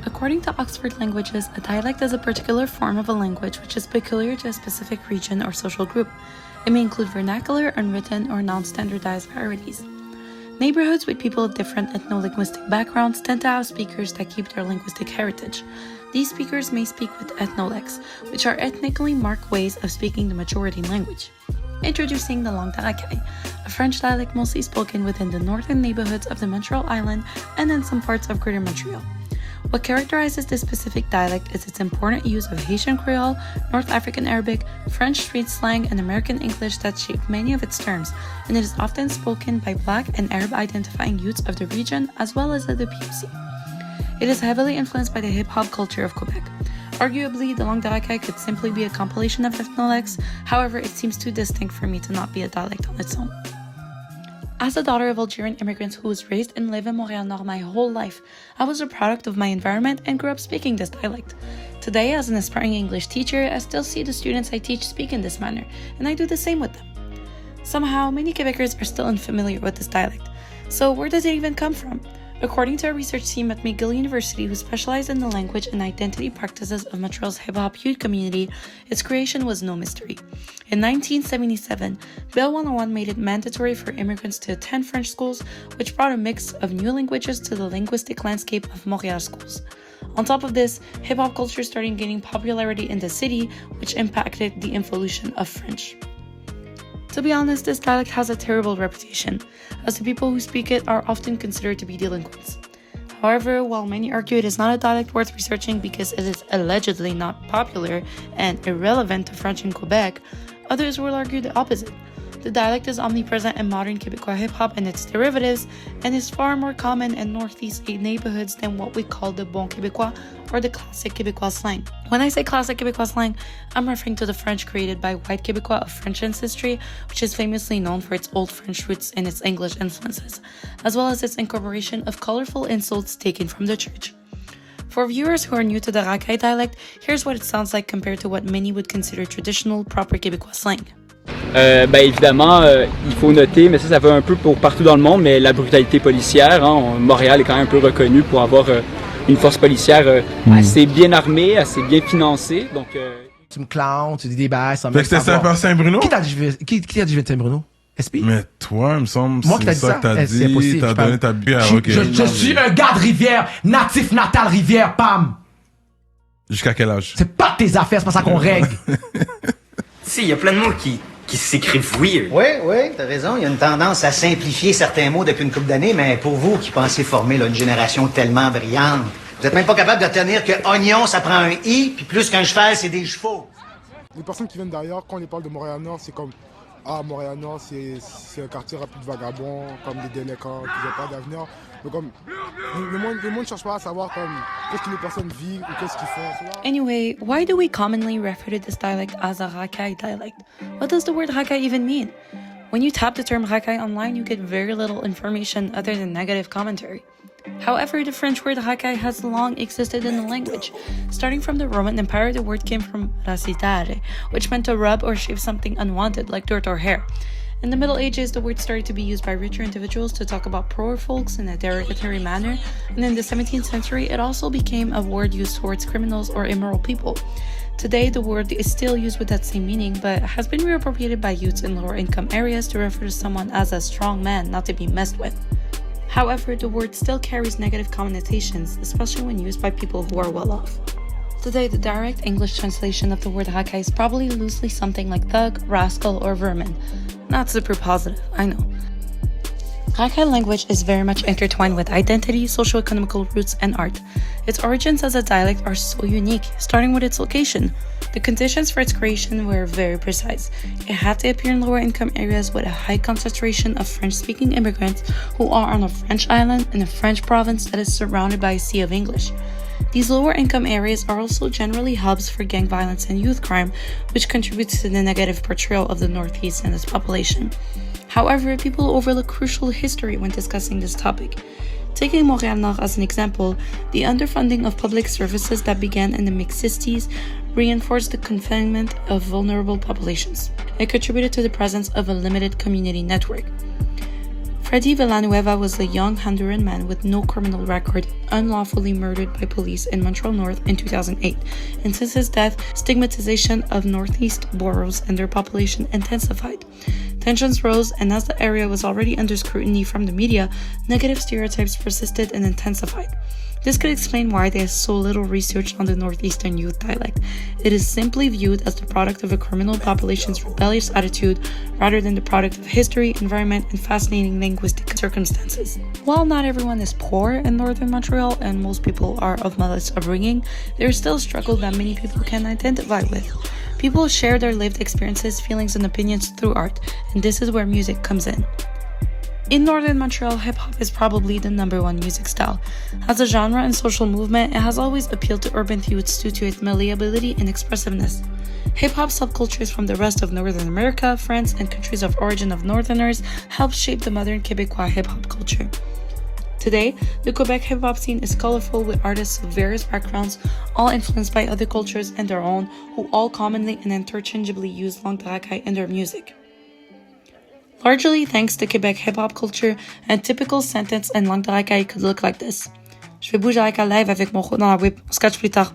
According to Oxford Languages, a dialect is a particular form of a language which is peculiar to a specific region or social group. It may include vernacular, unwritten, or non-standardized varieties. Neighborhoods with people of different ethno-linguistic backgrounds tend to have speakers that keep their linguistic heritage. These speakers may speak with ethnolects, which are ethnically marked ways of speaking the majority language. Introducing the Langue de Racaille, a French dialect mostly spoken within the northern neighborhoods of the Montreal Island and in some parts of Greater Montreal. What characterizes this specific dialect is its important use of Haitian Creole, North African Arabic, French street slang, and American English that shape many of its terms, and it is often spoken by Black and Arab-identifying youths of the region as well as of the PUC. It is heavily influenced by the hip-hop culture of Quebec. Arguably, the Langue de Racaille could simply be a compilation of ethnolects, however, it seems too distinct for me to not be a dialect on its own. As a daughter of Algerian immigrants who was raised and lived in Montreal Nord my whole life, I was a product of my environment and grew up speaking this dialect. Today, as an aspiring English teacher, I still see the students I teach speak in this manner, and I do the same with them. Somehow, many Quebecers are still unfamiliar with this dialect. So where does it even come from? According to a research team at McGill University who specialized in the language and identity practices of Montreal's hip-hop youth community, its creation was no mystery. In 1977, Bill 101 made it mandatory for immigrants to attend French schools, which brought a mix of new languages to the linguistic landscape of Montreal schools. On top of this, hip-hop culture started gaining popularity in the city, which impacted the evolution of French. To be honest, this dialect has a terrible reputation, as the people who speak it are often considered to be delinquents. However, while many argue it is not a dialect worth researching because it is allegedly not popular and irrelevant to French in Quebec, others will argue the opposite. The dialect is omnipresent in modern Quebecois hip-hop and its derivatives, and is far more common in Northeast neighborhoods than what we call the Bon Québécois or the classic Québécois slang. When I say classic Québécois slang, I'm referring to the French created by white Québécois of French ancestry, which is famously known for its old French roots and its English influences, as well as its incorporation of colorful insults taken from the church. For viewers who are new to the Racaille dialect, here's what it sounds like compared to what many would consider traditional, proper Québécois slang. Évidemment, il faut noter, mais ça va un peu pour partout dans le monde, mais la brutalité policière, Montréal est quand même un peu reconnu pour avoir une force policière assez bien armée, assez bien financée. Donc, Tu me clowns, tu dis des bails, ça me fait que c'était par Saint-Bruno? Qui t'a dit je viens de Saint-Bruno? SP? Mais toi, il me semble, moi c'est ça que t'as dit, impossible, t'as donné ta bière. Je suis un gars de Rivière, natif natal Rivière, pam! Jusqu'à quel âge? C'est pas tes affaires, c'est pas ça qu'on règle. Si, il y a plein de mots qui s'écrivent weird. Oui, t'as raison. Il y a une tendance à simplifier certains mots depuis une couple d'années, mais pour vous qui pensez former là, une génération tellement brillante, vous êtes même pas capable de retenir que oignon, ça prend un i, puis plus qu'un cheval, c'est des chevaux. Les personnes qui viennent d'ailleurs, quand on les parle de Montréal-Nord, c'est comme « Ah, Montréal-Nord, c'est un quartier rempli de vagabonds, comme des délinquants, qui n'ont pas d'avenir. » Donc, comme, le monde ne cherche pas à savoir qu'est-ce que les personnes vivent ou qu'est-ce qu'ils font. Anyway, why do we commonly refer to this dialect as a Racaille dialect? What does the word Racaille even mean? When you tap the term Racaille online, you get very little information other than negative commentary. However, the French word Racaille has long existed in the language. Starting from the Roman Empire, the word came from racitare, which meant to rub or shave something unwanted, like dirt or hair. In the Middle Ages, the word started to be used by richer individuals to talk about poorer folks in a derogatory manner, and in the 17th century, it also became a word used towards criminals or immoral people. Today, the word is still used with that same meaning, but has been reappropriated by youths in lower income areas to refer to someone as a strong man, not to be messed with. However, the word still carries negative connotations, especially when used by people who are well off. Today, the direct English translation of the word Racaille is probably loosely something like thug, rascal, or vermin. Not super positive, I know. Racaille language is very much intertwined with identity, socio-economical roots, and art. Its origins as a dialect are so unique, starting with its location. The conditions for its creation were very precise. It had to appear in lower income areas with a high concentration of French-speaking immigrants who are on a French island in a French province that is surrounded by a sea of English. These lower income areas are also generally hubs for gang violence and youth crime, which contributes to the negative portrayal of the Northeast and its population. However, people overlook crucial history when discussing this topic. Taking Montreal Nord as an example, the underfunding of public services that began in the mid-60s reinforced the confinement of vulnerable populations. It contributed to the presence of a limited community network. Freddy Villanueva was a young Honduran man with no criminal record, unlawfully murdered by police in Montreal North in 2008. And since his death, stigmatization of Northeast boroughs and their population intensified. Tensions rose, and as the area was already under scrutiny from the media, negative stereotypes persisted and intensified. This could explain why there is so little research on the Northeastern youth dialect. It is simply viewed as the product of a criminal population's rebellious attitude rather than the product of history, environment, and fascinating linguistic circumstances. While not everyone is poor in northern Montreal and most people are of modest upbringing, there is still a struggle that many people can identify with. People share their lived experiences, feelings, and opinions through art, and this is where music comes in. In northern Montreal, hip-hop is probably the #1 music style. As a genre and social movement, it has always appealed to urban youths due to its malleability and expressiveness. Hip-hop subcultures from the rest of Northern America, France, and countries of origin of Northerners helped shape the modern Québécois hip-hop culture. Today, the Quebec hip-hop scene is colorful with artists of various backgrounds, all influenced by other cultures and their own, who all commonly and interchangeably use langue de racaille in their music. Largely thanks to Quebec hip-hop culture, a typical sentence in langue de racaille could look like this. Je vais bouger avec la live avec mon dans la whip, on se catch plus tard.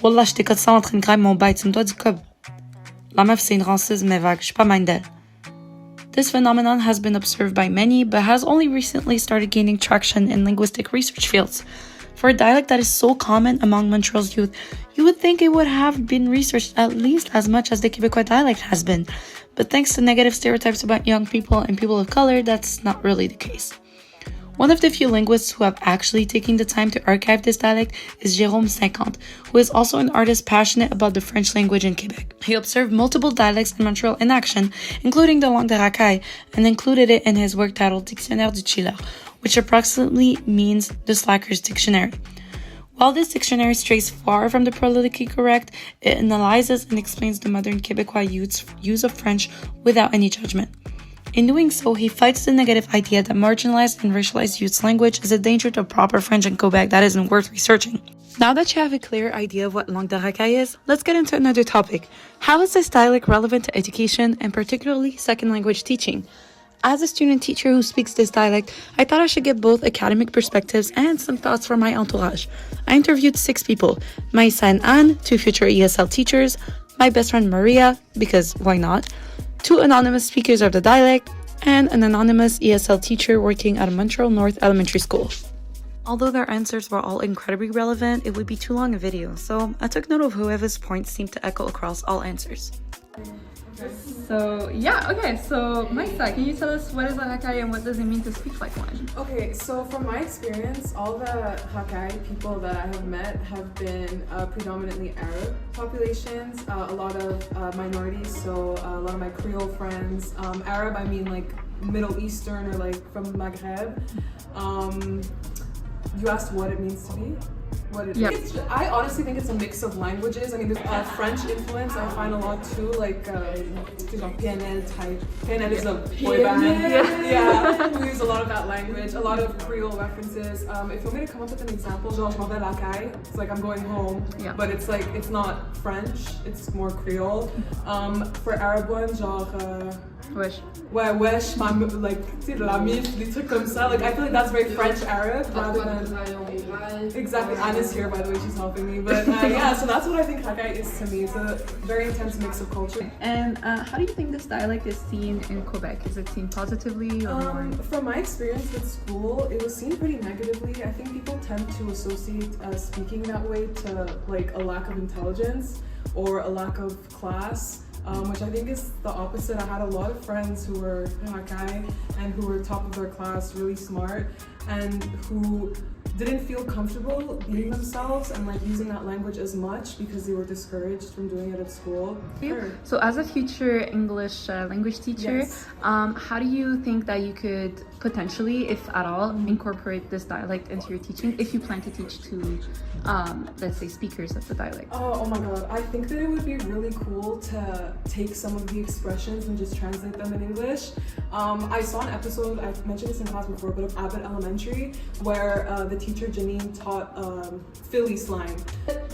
Wallah, je t'écoute ça en train de grime mon bail, tu me dois du cob. La meuf, c'est une ranceuse mais vague, je suis pas mind d'elle. This phenomenon has been observed by many, but has only recently started gaining traction in linguistic research fields. For a dialect that is so common among Montreal's youth, you would think it would have been researched at least as much as the Quebecois dialect has been. But thanks to negative stereotypes about young people and people of color, that's not really the case. One of the few linguists who have actually taken the time to archive this dialect is Jérôme 50, who is also an artist passionate about the French language in Quebec. He observed multiple dialects in Montreal in action, including the langue de racaille, and included it in his work titled Dictionnaire du chiller, which approximately means the slacker's dictionary. While this dictionary strays far from the politically correct, it analyzes and explains the modern Quebecois youth's use of French without any judgment. In doing so, he fights the negative idea that marginalized and racialized youth's language is a danger to proper French in Quebec that isn't worth researching. Now that you have a clear idea of what langue de racaille is, let's get into another topic. How is this dialect relevant to education and particularly second language teaching? As a student teacher who speaks this dialect, I thought I should get both academic perspectives and some thoughts from my entourage. I interviewed 6 people, Maïssa and Anne, 2 future ESL teachers, my best friend Maria, because why not, 2 anonymous speakers of the dialect, and an anonymous ESL teacher working at a Montreal North elementary school. Although their answers were all incredibly relevant, it would be too long a video, so I took note of whoever's points seemed to echo across all answers. So Maïssa, can you tell us what is a Racaille and what does it mean to speak like one? Okay, so from my experience, all the Racaille people that I have met have been predominantly Arab populations, a lot of minorities, so a lot of my Creole friends. Arab, I mean like Middle Eastern or like from Maghreb. You asked what it means to be? I honestly think it's a mix of languages. I mean, there's French influence I find a lot too, like PNL type. PNL is a boy band. Yeah, we use a lot of that language, a lot of Creole references. If I'm going to come up with an example, genre, je m'en vais Racaille. It's like I'm going home, but it's like, it's not French, it's more Creole. For Arab ones, genre... Wesh. Ouais, wesh, like, tu sais, la mif, des trucs comme ça. Like, I feel like that's very French Arab rather than... Exactly, Anna's here, by the way, she's helping me. But yeah, so that's what I think Racaille is to me. It's a very intense mix of culture. And how do you think this dialect is seen in Quebec? Is it seen positively or more? From my experience with school, it was seen pretty negatively. I think people tend to associate speaking that way to like a lack of intelligence or a lack of class. Which I think is the opposite. I had a lot of friends who were Racaille and who were top of their class, really smart, and who didn't feel comfortable being themselves and like using that language as much because they were discouraged from doing it at school. Sure. So as a future English language teacher, how do you think that you could potentially, if at all, incorporate this dialect into your teaching if you plan to teach to, let's say, speakers of the dialect? Oh my god, I think that it would be really cool to take some of the expressions and just translate them in English. I saw an episode, I've mentioned this in class before, but of Abbott Elementary, where the teacher Janine taught Philly slang.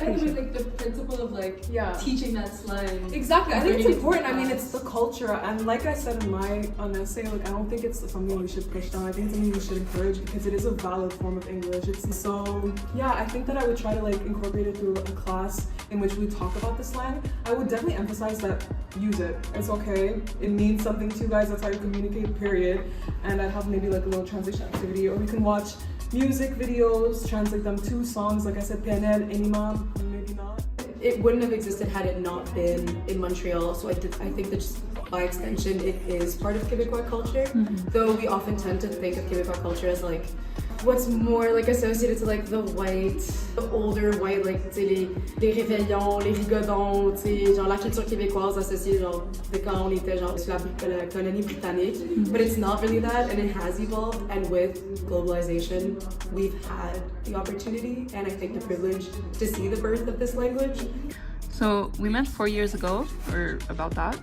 Anyway, like the principle of like teaching that slang. Exactly. I think it's important. I mean, it's the culture, and like I said in my UnEssay, like I don't think it's something we should push down. I think it's something we should encourage because it is a valid form of English. So yeah, I think that I would try to like incorporate it through a class in which we talk about the slang. I would definitely emphasize that use it. It's okay. It means something to you guys. That's how you communicate. Period. And I'd have maybe like a little translation activity, or we can watch music videos, translate them to songs, like I said, PNL, Enima, maybe not. It wouldn't have existed had it not been in Montreal, so I think that just by extension it is part of Québécois culture, though we often tend to think of Québécois culture as like what's more like associated to like the older white, like tu sais les réveillons, les rigodons, tu sais genre la culture québécoise associée genre de quand on était genre sous la colonie britannique, but it's not really that, and it has evolved, and with globalization we've had the opportunity and I think the privilege to see the birth of this language. So we met 4 years ago, or about that.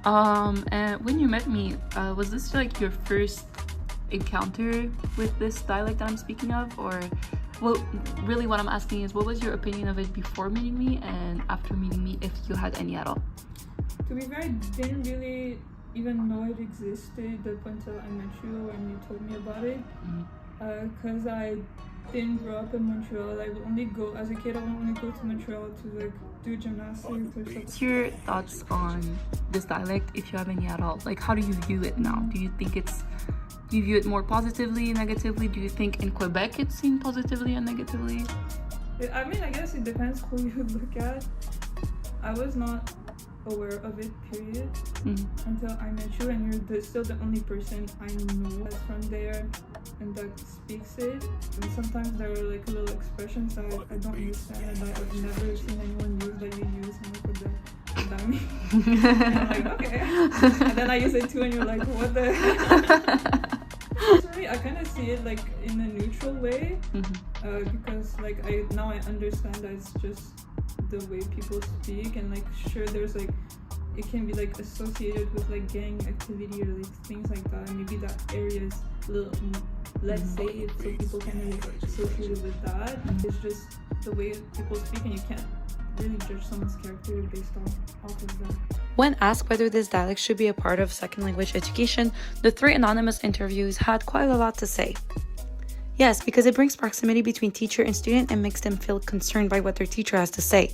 And when you met me, was this like your first encounter with this dialect that I'm speaking of, or well, really what I'm asking is what was your opinion of it before meeting me and after meeting me, if you had any at all? To be fair, I didn't really even know it existed up until I met you and you told me about it, because I didn't grow up in Montreal. I would only go, as a kid, I would only go to Montreal to like do gymnastics or something. What's your thoughts on this dialect, if you have any at all? Like, how do you view it now? Do you view it more positively, negatively? Do you think in Quebec it's seen positively and negatively? I mean, I guess it depends who you look at. I was not aware of it, period, until I met you, and you're still the only person I know that's from there and that speaks it. And sometimes there are like little expressions that I don't understand and that I've never seen anyone use that you use, and like what that mean? And I'm like, okay. And then I use it too, and you're like, what the For me, I kind of see it like in a neutral way, because like now I understand that it's just the way people speak, and like sure there's like it can be like associated with like gang activity or like things like that, and maybe that area is a little less safe, so people kind of like associate it with that. It's just the way people speak, and you can't really judge someone's character based off of that. When asked whether this dialect should be a part of second language education, the 3 anonymous interviewees had quite a lot to say. Yes, because it brings proximity between teacher and student and makes them feel concerned by what their teacher has to say.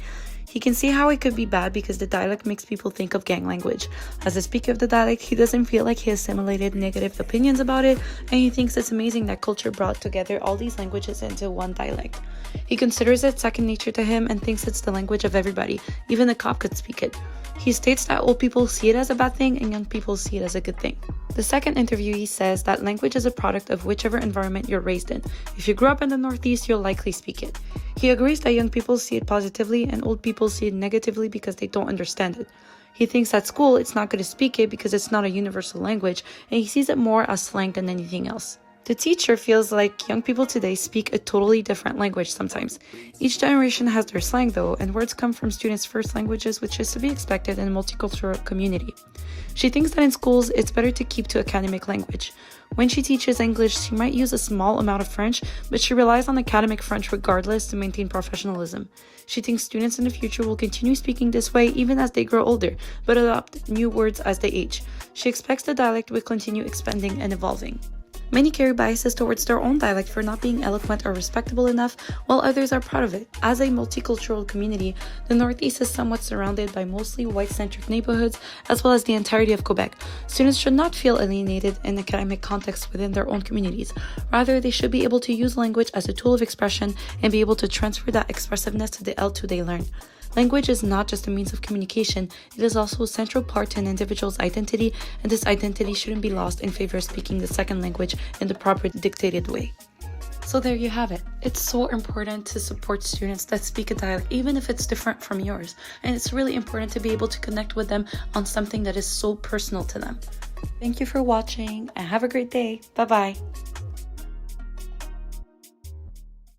He can see how it could be bad because the dialect makes people think of gang language. As a speaker of the dialect, he doesn't feel like he assimilated negative opinions about it, and he thinks it's amazing that culture brought together all these languages into one dialect. He considers it second nature to him and thinks it's the language of everybody. Even a cop could speak it. He states that old people see it as a bad thing and young people see it as a good thing. The second interviewee says that language is a product of whichever environment you're raised in. If you grew up in the Northeast, you'll likely speak it. He agrees that young people see it positively and old people see it negatively because they don't understand it. He thinks at school it's not good to speak it because it's not a universal language, and he sees it more as slang than anything else. The teacher feels like young people today speak a totally different language sometimes. Each generation has their slang though, and words come from students' first languages, which is to be expected in a multicultural community. She thinks that in schools, it's better to keep to academic language. When she teaches English, she might use a small amount of French, but she relies on academic French regardless to maintain professionalism. She thinks students in the future will continue speaking this way even as they grow older, but adopt new words as they age. She expects the dialect will continue expanding and evolving. Many carry biases towards their own dialect for not being eloquent or respectable enough, while others are proud of it. As a multicultural community, the Northeast is somewhat surrounded by mostly white-centric neighborhoods, as well as the entirety of Quebec. Students should not feel alienated in academic contexts within their own communities. Rather, they should be able to use language as a tool of expression and be able to transfer that expressiveness to the L2 they learn. Language is not just a means of communication, it is also a central part to an individual's identity, and this identity shouldn't be lost in favor of speaking the second language in the proper dictated way. So there you have it. It's so important to support students that speak a dialect, even if it's different from yours. And it's really important to be able to connect with them on something that is so personal to them. Thank you for watching and have a great day. Bye-bye.